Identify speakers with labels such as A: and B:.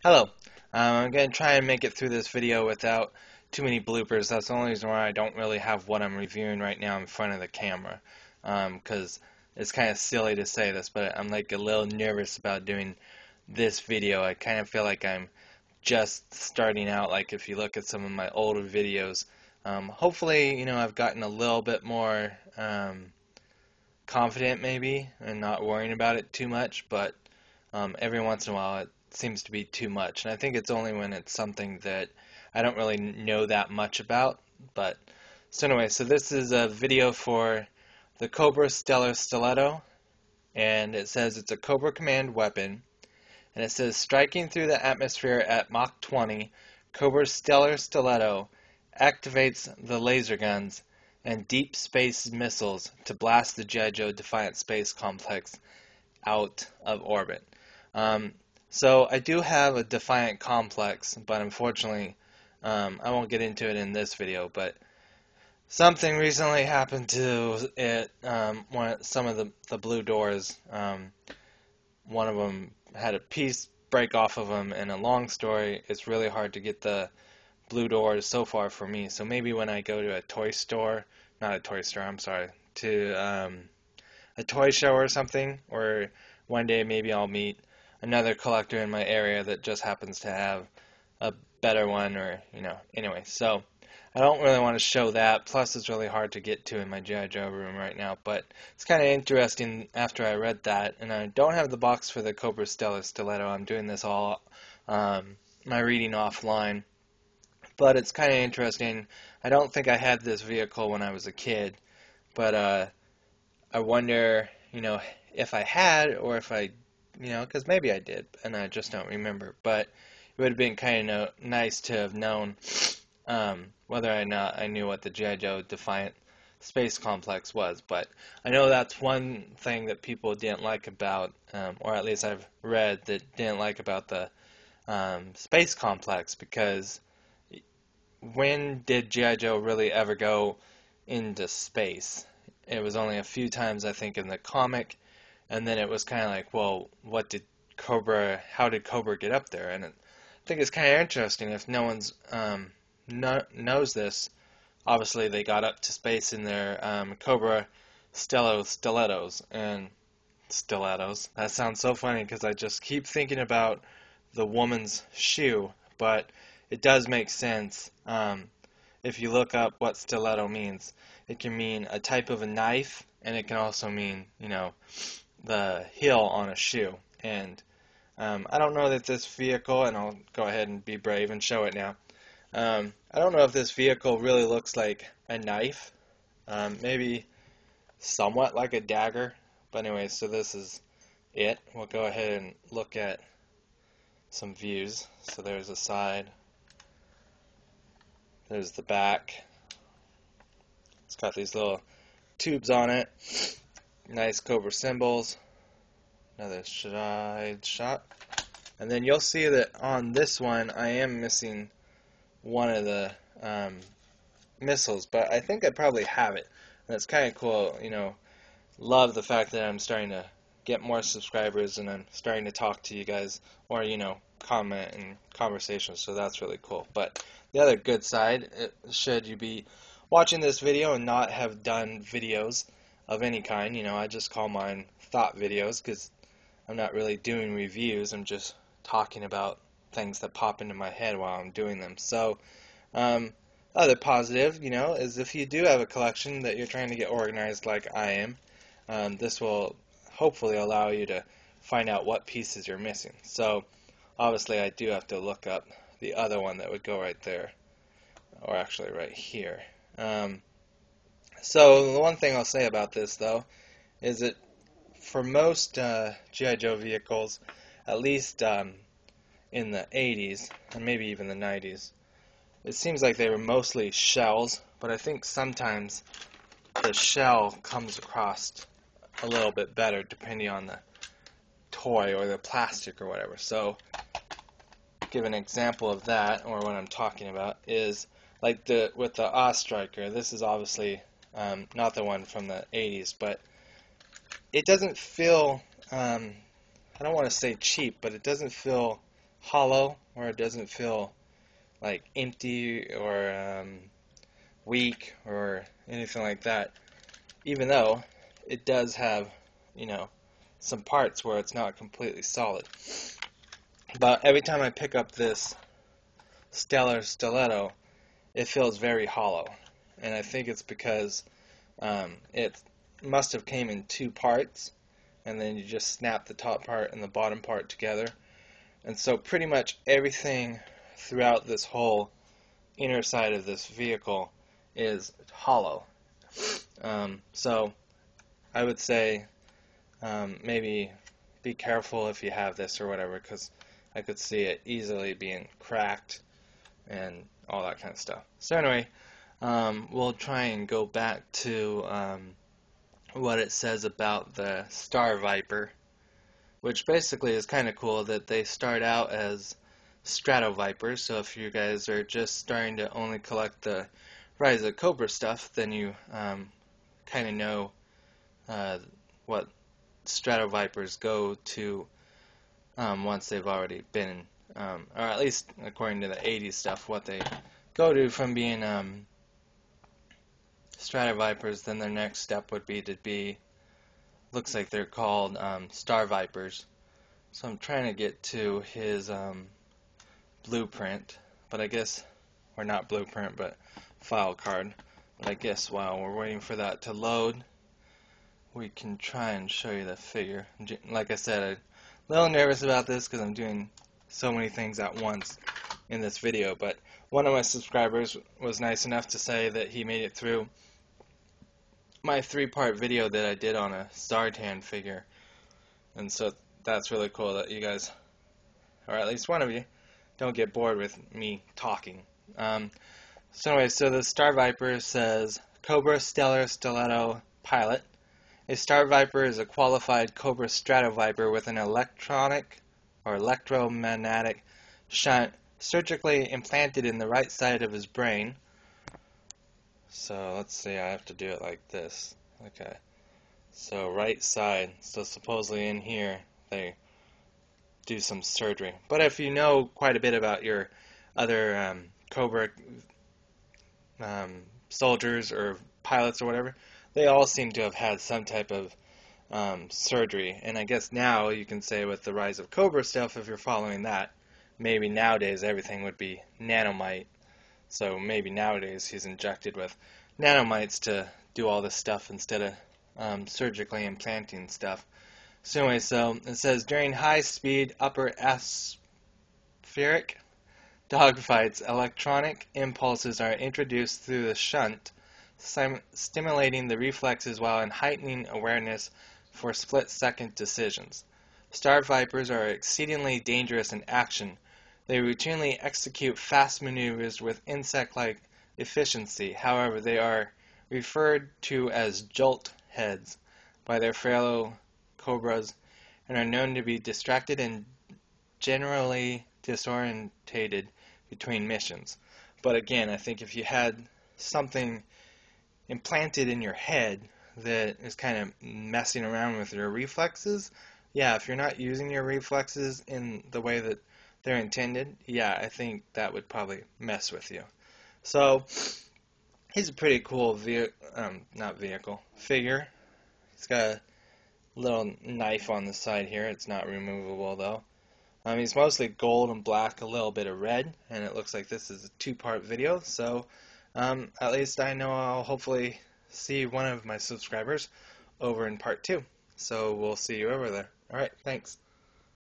A: Hello. I'm going to try and make it through this video without too many bloopers. That's the only reason why I don't really have what I'm reviewing right now in front of the camera. Because it's kind of silly to say this, but I'm like a little nervous about doing this video. I kind of feel like I'm just starting out. Like if you look at some of my older videos, hopefully, I've gotten a little bit more confident maybe and not worrying about it too much, but every once in a while it seems to be too much. And I think it's only when it's something that I don't really know that much about. But so anyway, so this is a video for the Cobra Stellar Stiletto, and it says it's a Cobra Command weapon, and it says striking through the atmosphere at Mach 20, Cobra Stellar Stiletto activates the laser guns and deep space missiles to blast the G.I. Joe Defiant Space Complex out of orbit. Um, so I do have a Defiant complex, but unfortunately, I won't get into it in this video. But something recently happened to it. Some of the blue doors. One of them had a piece break off of them, and a long story. It's really hard to get the blue doors so far for me. So maybe when I go to a toy store, not a toy store, I'm sorry, to a toy show or something, or one day maybe I'll meet another collector in my area that just happens to have a better one, or anyway. So I don't really want to show that, plus it's really hard to get to in my G.I. Joe room right now, but it's kind of interesting after I read that. And I don't have the box for the Cobra Stellar Stiletto. I'm doing this all my reading offline, but it's kind of interesting. I don't think I had this vehicle when I was a kid, but I wonder, if I had, or if I, because maybe I did, and I just don't remember. But it would have been kind of nice to have known whether or not I knew what the G.I. Joe Defiant Space Complex was. But I know that's one thing that people didn't like about, or at least I've read that didn't like about the Space Complex, because when did G.I. Joe really ever go into space? It was only a few times, I think, in the comic, and then it was kind of like, well, how did Cobra get up there? And I think it's kind of interesting if no one's knows this. Obviously, they got up to space in their Cobra Stellar Stilettos, and stilettos. That sounds so funny because I just keep thinking about the woman's shoe, but it does make sense. If you look up what stiletto means, it can mean a type of a knife, and it can also mean, the heel on a shoe. And I don't know that this vehicle, and I'll go ahead and be brave and show it now. I don't know if this vehicle really looks like a knife. Maybe somewhat like a dagger. But anyway, so this is it. We'll go ahead and look at some views. So there's the side. There's the back. It's got these little tubes on it. Nice Cobra symbols. Another side shot. And then you'll see that on this one I am missing one of the missiles, but I think I probably have it. And it's kind of cool, love the fact that I'm starting to get more subscribers and I'm starting to talk to you guys, or comment and conversations, so that's really cool. But the other good side, should you be watching this video and not have done videos of any kind, I just call mine thought videos because I'm not really doing reviews, I'm just talking about things that pop into my head while I'm doing them. So other positive, is if you do have a collection that you're trying to get organized like I am, this will hopefully allow you to find out what pieces you're missing. So obviously I do have to look up the other one that would go right there, or actually right here. So the one thing I'll say about this, though, is that for most G.I. Joe vehicles, at least in the 80s, and maybe even the 90s, it seems like they were mostly shells, but I think sometimes the shell comes across a little bit better depending on the toy or the plastic or whatever. So, give an example of that, or what I'm talking about, is like with the Striker. This is obviously not the one from the 80s, but it doesn't feel, I don't want to say cheap, but it doesn't feel hollow, or it doesn't feel like empty or weak or anything like that, even though it does have, you know, some parts where it's not completely solid. But every time I pick up this Stellar Stiletto, it feels very hollow. And I think it's because it must have came in two parts, and then you just snap the top part and the bottom part together. And so pretty much everything throughout this whole inner side of this vehicle is hollow. So I would say maybe be careful if you have this or whatever, because I could see it easily being cracked and all that kind of stuff. So anyway, we'll try and go back to what it says about the Star Viper, which basically is kind of cool that they start out as Strato Vipers. So if you guys are just starting to only collect the Rise of Cobra stuff, then you kind of know what Strato Vipers go to once they've already been, or at least according to the 80s stuff, what they go to from being Strato Vipers. Then their next step would be to be, looks like they're called Star Vipers. So I'm trying to get to his blueprint, but I guess, or not blueprint, but file card. But I guess while we're waiting for that to load, we can try and show you the figure. Like I said, I'm a little nervous about this because I'm doing so many things at once in this video, but one of my subscribers was nice enough to say that he made it through my 3-part video that I did on a Zartan figure, and so that's really cool that you guys, or at least one of you, don't get bored with me talking. So anyway, so the Star Viper says, Cobra Stellar Stiletto Pilot. A Star Viper is a qualified Cobra Strato Viper with an electronic or electromagnetic shunt surgically implanted in the right side of his brain. So let's see, I have to do it like this. Okay. So right side. So supposedly in here they do some surgery. But if you know quite a bit about your other Cobra soldiers or pilots or whatever, they all seem to have had some type of surgery. And I guess now you can say with the Rise of Cobra stuff, if you're following that, maybe nowadays everything would be nanomite. So maybe nowadays he's injected with nanomites to do all this stuff instead of surgically implanting stuff. So anyway, so it says during high-speed upper atmospheric dogfights, electronic impulses are introduced through the shunt, stimulating the reflexes while in heightening awareness for split-second decisions. Star Vipers are exceedingly dangerous in action. They routinely execute fast maneuvers with insect-like efficiency. However, they are referred to as jolt heads by their fellow cobras and are known to be distracted and generally disorientated between missions. But again, I think if you had something implanted in your head that is kind of messing around with your reflexes, yeah, if you're not using your reflexes in the way that they're intended, yeah, I think that would probably mess with you. So he's a pretty cool figure. He's got a little knife on the side here. It's not removable though. He's mostly gold and black, a little bit of red, and it looks like this is a 2-part video, so at least I know I'll hopefully see one of my subscribers over in part 2. So we'll see you over there. Alright, thanks.